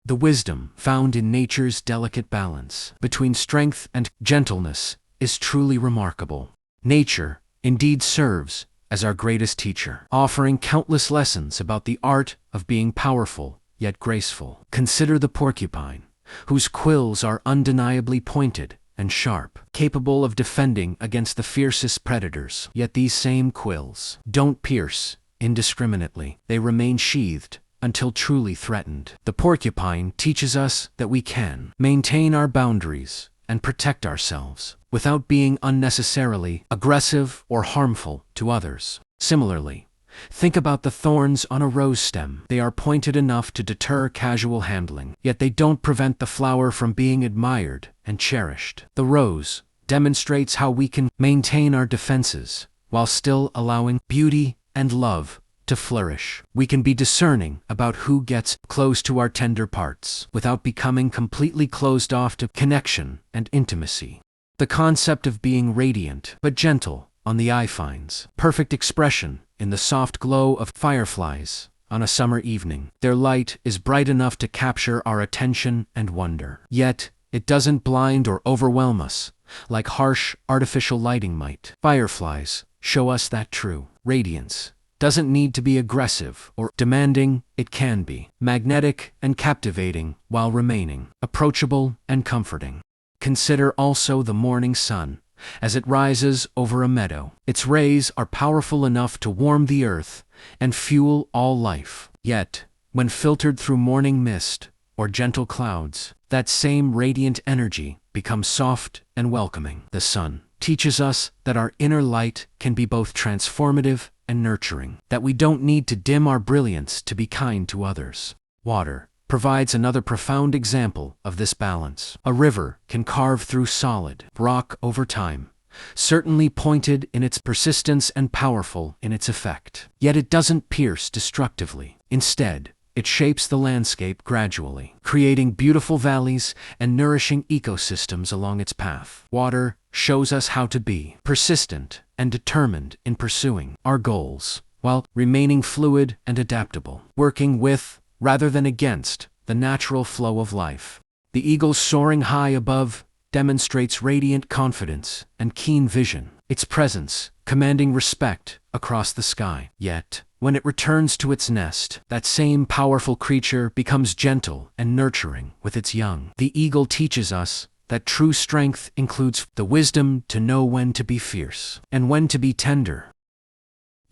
The wisdom found in nature's delicate balance between strength and gentleness is truly remarkable. Nature indeed serves as our greatest teacher, offering countless lessons about the art of being powerful yet graceful. Consider the porcupine, whose quills are undeniably pointed and sharp, capable of defending against the fiercest predators. Yet these same quills don't pierce indiscriminately. They remain sheathed until truly threatened. The porcupine teaches us that we can maintain our boundaries and protect ourselves without being unnecessarily aggressive or harmful to others. Similarly, think about the thorns on a rose stem. They are pointed enough to deter casual handling, yet they don't prevent the flower from being admired and cherished. The rose demonstrates how we can maintain our defenses while still allowing beauty and love to flourish. We can be discerning about who gets close to our tender parts without becoming completely closed off to connection and intimacy. The concept of being radiant but gentle on the eye finds perfect expression in the soft glow of fireflies on a summer evening. Their light is bright enough to capture our attention and wonder, yet it doesn't blind or overwhelm us like harsh artificial lighting might. Fireflies show us that true radiance doesn't need to be aggressive or demanding. It can be magnetic and captivating while remaining approachable and comforting. Consider also the morning sun as it rises over a meadow. Its rays are powerful enough to warm the earth and fuel all life. Yet, when filtered through morning mist or gentle clouds, that same radiant energy becomes soft and welcoming. The sun teaches us that our inner light can be both transformative and nurturing, that we don't need to dim our brilliance to be kind to others. Water provides another profound example of this balance. A river can carve through solid rock over time, certainly pointed in its persistence and powerful in its effect. Yet it doesn't pierce destructively. Instead, it shapes the landscape gradually, creating beautiful valleys and nourishing ecosystems along its path. Water shows us how to be persistent and determined in pursuing our goals, while remaining fluid and adaptable, working with rather than against the natural flow of life. The eagle soaring high above demonstrates radiant confidence and keen vision, its presence commanding respect across the sky. Yet, when it returns to its nest, that same powerful creature becomes gentle and nurturing with its young. The eagle teaches us that true strength includes the wisdom to know when to be fierce and when to be tender.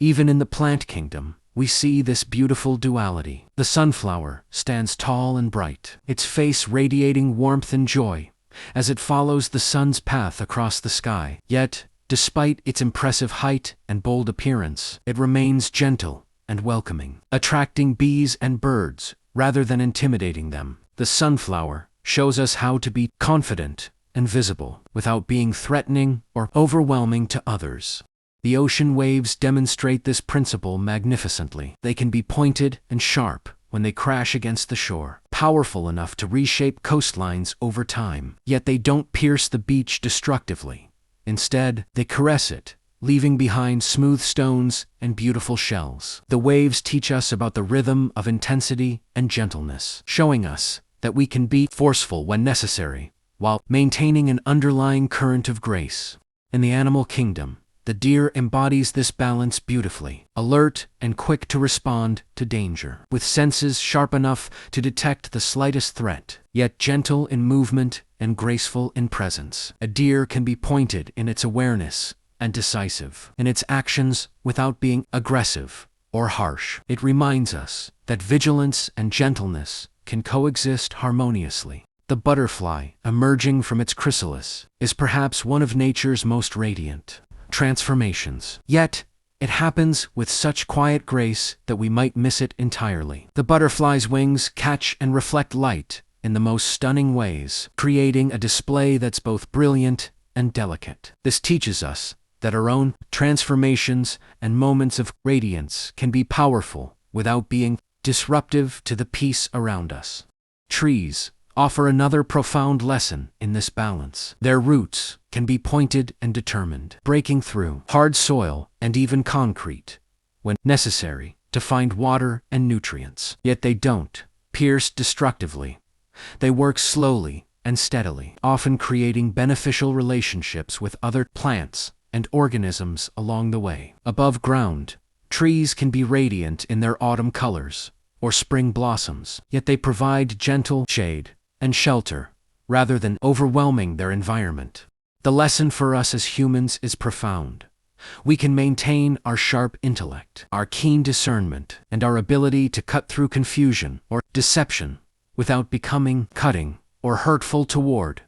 Even in the plant kingdom, we see this beautiful duality. The sunflower stands tall and bright, its face radiating warmth and joy as it follows the sun's path across the sky. Yet, despite its impressive height and bold appearance, it remains gentle and welcoming, attracting bees and birds rather than intimidating them. The sunflower shows us how to be confident and visible without being threatening or overwhelming to others. The ocean waves demonstrate this principle magnificently. They can be pointed and sharp when they crash against the shore, powerful enough to reshape coastlines over time. Yet they don't pierce the beach destructively. Instead, they caress it, leaving behind smooth stones and beautiful shells. The waves teach us about the rhythm of intensity and gentleness, showing us that we can be forceful when necessary, while maintaining an underlying current of grace. In the animal kingdom, the deer embodies this balance beautifully, alert and quick to respond to danger, with senses sharp enough to detect the slightest threat, yet gentle in movement and graceful in presence. A deer can be pointed in its awareness and decisive in its actions without being aggressive or harsh. It reminds us that vigilance and gentleness can coexist harmoniously. The butterfly, emerging from its chrysalis, is perhaps one of nature's most radiant transformations. Yet, it happens with such quiet grace that we might miss it entirely. The butterfly's wings catch and reflect light in the most stunning ways, creating a display that's both brilliant and delicate. This teaches us that our own transformations and moments of radiance can be powerful without being disruptive to the peace around us. Trees offer another profound lesson in this balance. Their roots can be pointed and determined, breaking through hard soil and even concrete when necessary to find water and nutrients. Yet they don't pierce destructively They work slowly and steadily, often creating beneficial relationships with other plants and organisms along the way. Above ground, trees can be radiant in their autumn colors or spring blossoms, yet they provide gentle shade and shelter rather than overwhelming their environment. The lesson for us as humans is profound. We can maintain our sharp intellect, our keen discernment, and our ability to cut through confusion or deception without becoming cutting or hurtful toward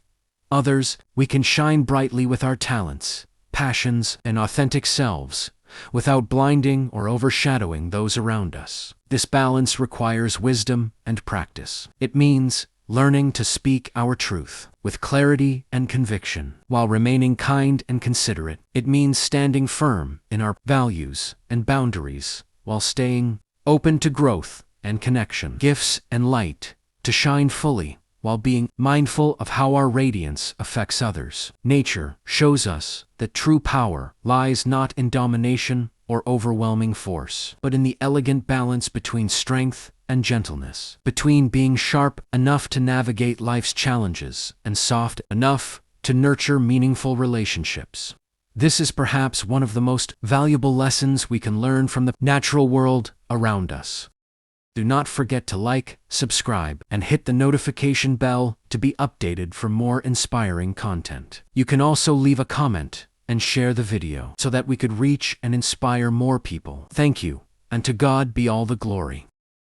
others. We can shine brightly with our talents, passions, and authentic selves without blinding or overshadowing those around us. This balance requires wisdom and practice. It means learning to speak our truth with clarity and conviction while remaining kind and considerate. It means standing firm in our values and boundaries while staying open to growth and connection, gifts and light to shine fully while being mindful of how our radiance affects others. Nature shows us that true power lies not in domination or overwhelming force, but in the elegant balance between strength and gentleness, between being sharp enough to navigate life's challenges and soft enough to nurture meaningful relationships. This is perhaps one of the most valuable lessons we can learn from the natural world around us. Do not forget to like, subscribe, and hit the notification bell to be updated for more inspiring content. You can also leave a comment and share the video so that we could reach and inspire more people. Thank you, and to God be all the glory.